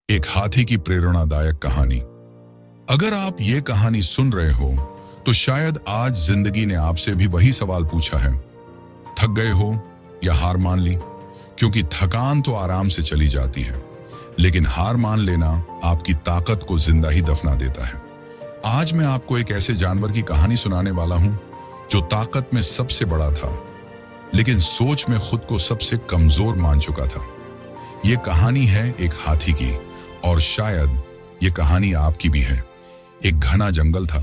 एक हाथी की प्रेरणादायक कहानी। अगर आप ये कहानी सुन रहे हो तो शायद आज जिंदगी ने आपसे भी वही सवाल पूछा है। थक गए हो या हार मान ली? क्योंकि थकान तो आराम से चली जाती है, लेकिन हार मान लेना आपकी ताकत को जिंदा ही दफना देता है। आज मैं आपको एक ऐसे जानवर की कहानी सुनाने वाला हूं जो ताकत में सबसे बड़ा था, लेकिन सोच में खुद को सबसे कमजोर मान चुका था। ये कहानी है एक हाथी की, और शायद ये कहानी आपकी भी है। एक घना जंगल था,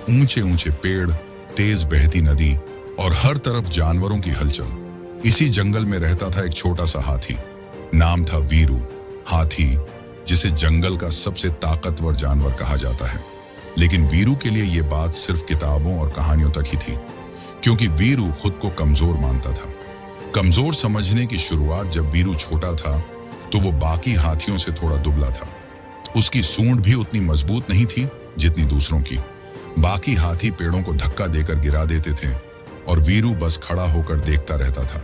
ऊंचे ऊंचे पेड़, तेज बहती नदी और हर तरफ जानवरों की हलचल। इसी जंगल में रहता था एक छोटा सा हाथी। नाम था वीरू। हाथी जिसे जंगल का सबसे ताकतवर जानवर कहा जाता है। लेकिन वीरू के लिए यह बात सिर्फ किताबों और कहानियों तक ही थी, क्योंकि वीरू खुद को कमजोर मानता था। कमजोर समझने की शुरुआत जब वीरू छोटा था तो वो बाकी हाथियों से थोड़ा दुबला था। उसकी सूंड भी उतनी मजबूत नहीं थी जितनी दूसरों की। बाकी हाथी पेड़ों को धक्का देकर गिरा देते थे और वीरू बस खड़ा होकर देखता रहता था।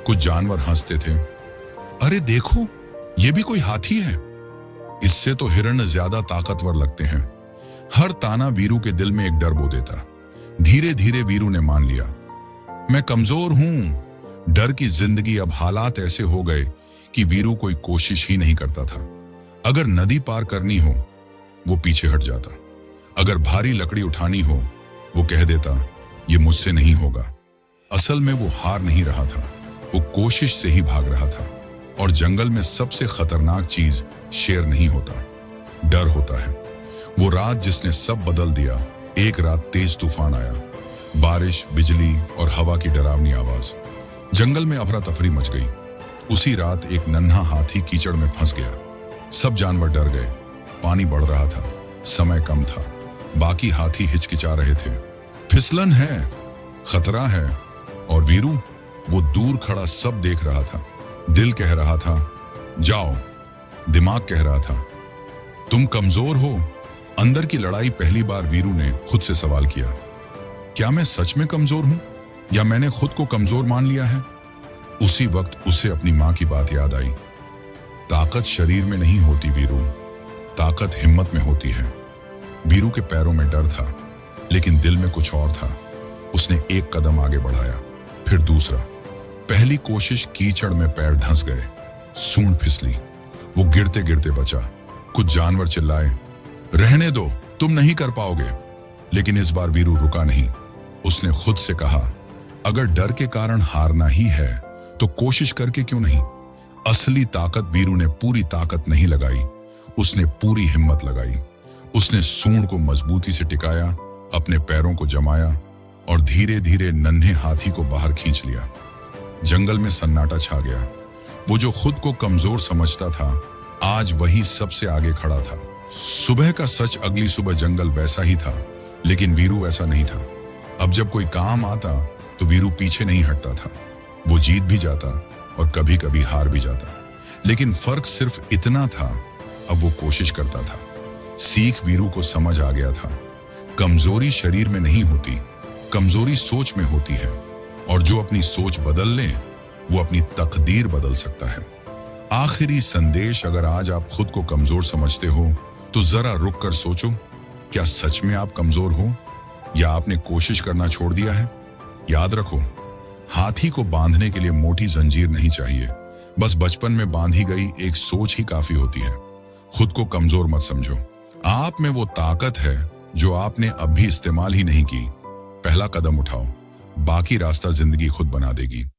कुछ जानवर हंसते थे, अरे देखो, ये भी कोई हाथी है, इससे तो हिरण ज्यादा ताकतवर लगते हैं। हर ताना वीरू के दिल में एक डर बो देता। धीरे धीरे वीरू ने मान लिया, मैं कमजोर हूं। डर की जिंदगी अब हालात ऐसे हो गए कि वीरू कोई कोशिश ही नहीं करता था। अगर नदी पार करनी हो, वो पीछे हट जाता। अगर भारी लकड़ी उठानी हो, वो कह देता, ये मुझसे नहीं होगा। असल में वो हार नहीं रहा था, वो कोशिश से ही भाग रहा था। और जंगल में सबसे खतरनाक चीज शेर नहीं होता, डर होता है। वो रात जिसने सब बदल दिया। एक रात तेज तूफान आया, बारिश, बिजली और हवा की डरावनी आवाज। जंगल में अफरा तफरी मच गई। उसी रात एक नन्हा हाथी कीचड़ में फंस गया। सब जानवर डर गए। पानी बढ़ रहा था, समय कम था। बाकी हाथी हिचकिचा रहे थे, फिसलन है, खतरा है। और वीरू, वो दूर खड़ा सब देख रहा था। दिल कह रहा था, जाओ। दिमाग कह रहा था, तुम कमजोर हो। अंदर की लड़ाई पहली बार वीरू ने खुद से सवाल किया, क्या मैं सच में कमजोर हूं या मैंने खुद को कमजोर मान लिया है? उसी वक्त उसे अपनी मां की बात याद आई। ताकत शरीर में नहीं होती वीरू, ताकत हिम्मत में होती है। वीरू के पैरों में डर था, लेकिन दिल में कुछ और था। उसने एक कदम आगे बढ़ाया, फिर दूसरा। पहली कोशिश कीचड़ में पैर धंस गए, सूंड फिसली। वो गिरते गिरते बचा। कुछ जानवर चिल्लाए, रहने दो, तुम नहीं कर पाओगे। लेकिन इस बार वीरू रुका नहीं। उसने खुद से कहा, अगर डर के कारण हारना ही है तो कोशिश करके क्यों नहीं? असली ताकत वीरू ने पूरी ताकत नहीं लगाई, उसने पूरी हिम्मत लगाई। उसने सूंड को मजबूती से टिकाया, अपने पैरों को जमाया और धीरे धीरे नन्हे हाथी को बाहर खींच लिया। जंगल में सन्नाटा छा गया। वो जो खुद को कमजोर समझता था, आज वही सबसे आगे खड़ा था। सुबह का सच, अगली सुबह जंगल वैसा ही था, लेकिन वीरू वैसा नहीं था। अब जब कोई काम आता तो वीरू पीछे नहीं हटता था। वो जीत भी जाता और कभी कभी हार भी जाता, लेकिन फर्क सिर्फ इतना था, अब वो कोशिश करता था। सीख वीरू को समझ आ गया था, कमजोरी शरीर में नहीं होती, कमजोरी सोच में होती है। और जो अपनी सोच बदल ले, वो अपनी तकदीर बदल सकता है। आखिरी संदेश, अगर आज आप खुद को कमजोर समझते हो तो जरा रुक कर सोचो, क्या सच में आप कमजोर हो या आपने कोशिश करना छोड़ दिया है? याद रखो, हाथी को बांधने के लिए मोटी जंजीर नहीं चाहिए, बस बचपन में बांधी गई एक सोच ही काफी होती है। खुद को कमजोर मत समझो, आप में वो ताकत है जो आपने अभी इस्तेमाल ही नहीं की। पहला कदम उठाओ, बाकी रास्ता जिंदगी खुद बना देगी।